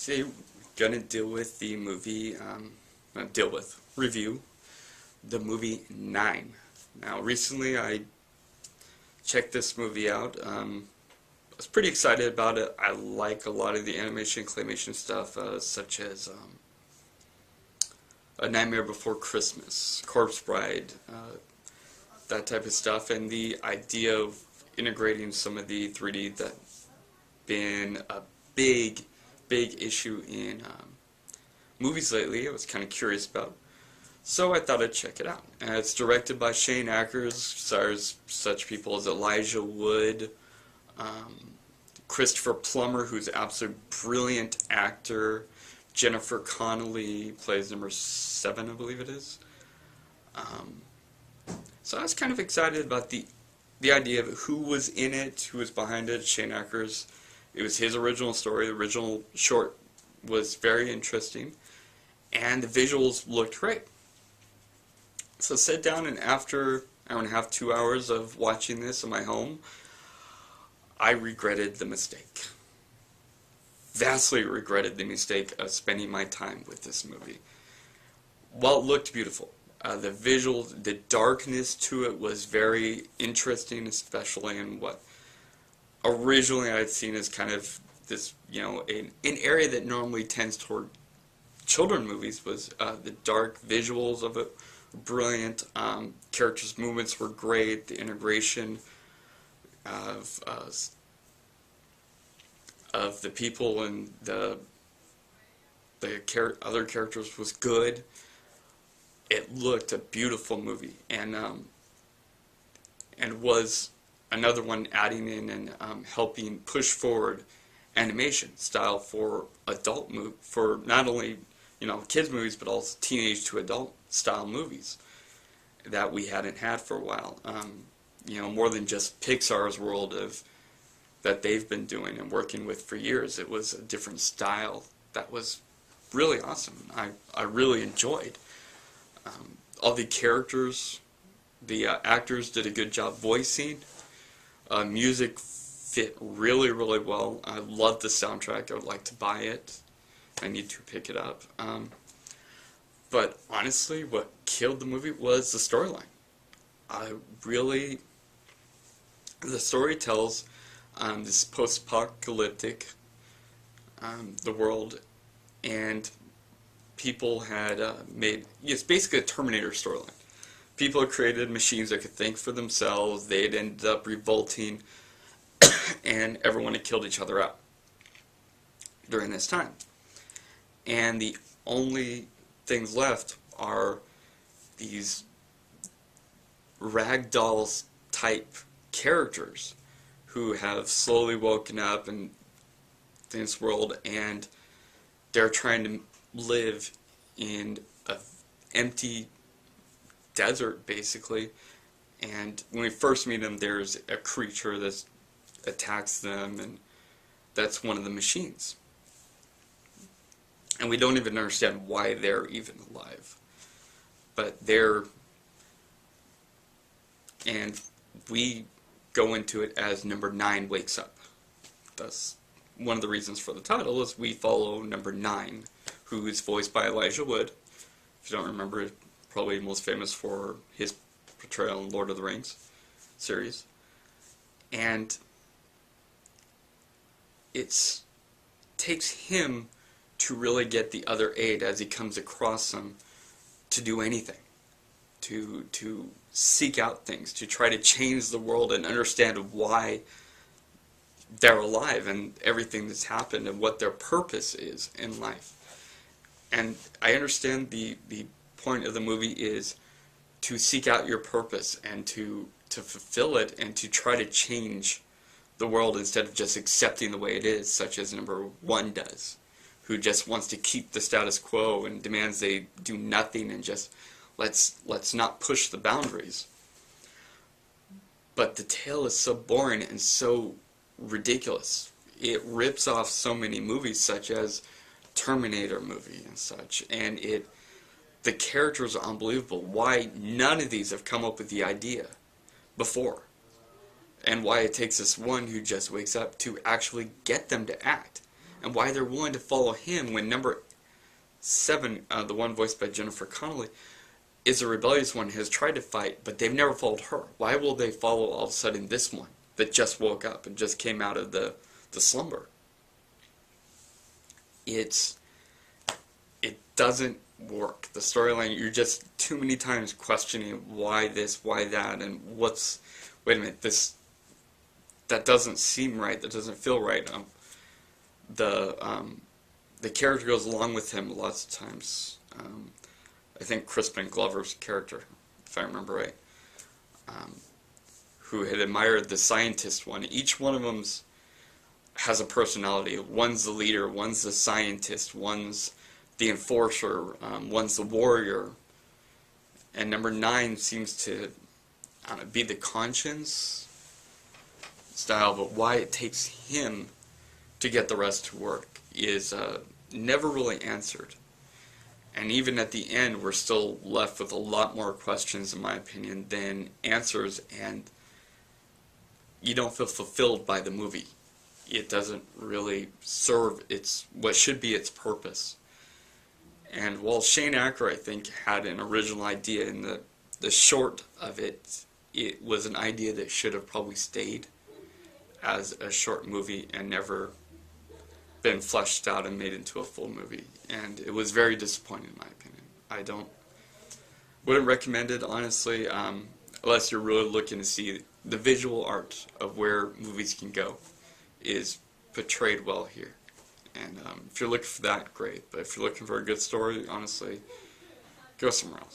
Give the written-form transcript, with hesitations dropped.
Today we're gonna deal with the movie, review the movie 9. Now recently I checked this movie out. I was pretty excited about it. I like a lot of the animation and claymation stuff, such as A Nightmare Before Christmas, Corpse Bride, that type of stuff, and the idea of integrating some of the 3D that's been a big issue in movies lately. I was kind of curious about, so I thought I'd check it out. And it's directed by Shane Ackers, stars such people as Elijah Wood, Christopher Plummer, who's an absolute brilliant actor, Jennifer Connelly plays number 7, I believe it is. So I was kind of excited about the idea of who was in it, who was behind it. Shane Ackers. It was his original story. The original short was very interesting, and the visuals looked great. So sit down, and after an hour and a half, 2 hours of watching this in my home, I regretted the mistake. Vastly regretted the mistake of spending my time with this movie. While it looked beautiful, the visuals, the darkness to it was very interesting, especially in what originally I'd seen as kind of this, an area that normally tends toward children movies. Was the dark visuals of it were brilliant. Characters' movements were great. The integration of the people and the other characters was good. It looked a beautiful movie, and was another one adding in and helping push forward animation style for for not only kids movies, but also teenage to adult style movies that we hadn't had for a while. More than just Pixar's world that they've been doing and working with for years. It was a different style that was really awesome. I really enjoyed all the characters. The actors did a good job voicing. Music fit really well. I love the soundtrack. I would like to buy it. I need to pick it up. But honestly, what killed the movie was the storyline. The story tells this post-apocalyptic the world, and people had it's basically a Terminator storyline. People had created machines that could think for themselves. They'd ended up revolting, and everyone had killed each other out during this time. And the only things left are these ragdoll type characters who have slowly woken up in this world, and they're trying to live in an empty desert, basically. And when we first meet them, there's a creature that attacks them, and that's one of the machines. And we don't even understand why they're even alive. But and we go into it as number 9 wakes up. Thus, one of the reasons for the title is we follow number 9, who is voiced by Elijah Wood. If you don't remember, probably most famous for his portrayal in Lord of the Rings series. And it takes him to really get the other 8 as he comes across them to do anything, to seek out things, to try to change the world and understand why they're alive and everything that's happened and what their purpose is in life. And I understand the point of the movie is to seek out your purpose and to fulfill it and to try to change the world instead of just accepting the way it is, such as number 1 does, who just wants to keep the status quo and demands they do nothing and just let's not push the boundaries. But the tale is so boring and so ridiculous. It rips off so many movies, such as Terminator movie and such, and the characters are unbelievable. Why none of these have come up with the idea before, and why it takes this one who just wakes up to actually get them to act. and why they're willing to follow him when number 7, the one voiced by Jennifer Connelly, is a rebellious one, has tried to fight, but they've never followed her. Why will they follow all of a sudden this one that just woke up and just came out of the slumber? It doesn't work. The storyline, you're just too many times questioning why this, why that, and wait a minute, that doesn't seem right, that doesn't feel right. The character goes along with him lots of times. I think Crispin Glover's character, if I remember right, who had admired the scientist one. Each one of them has a personality. One's the leader, one's the scientist, one's the enforcer, one's the warrior. And number 9 seems to be the conscience style, but why it takes him to get the rest to work is never really answered. And even at the end, we're still left with a lot more questions, in my opinion, than answers, and you don't feel fulfilled by the movie. It doesn't really serve what should be its purpose. And while Shane Acker, I think, had an original idea in the short of it, it was an idea that should have probably stayed as a short movie and never been fleshed out and made into a full movie. And it was very disappointing, in my opinion. Wouldn't recommend it, honestly, unless you're really looking to see the visual art of where movies can go is portrayed well here. And if you're looking for that, great. But if you're looking for a good story, honestly, go somewhere else.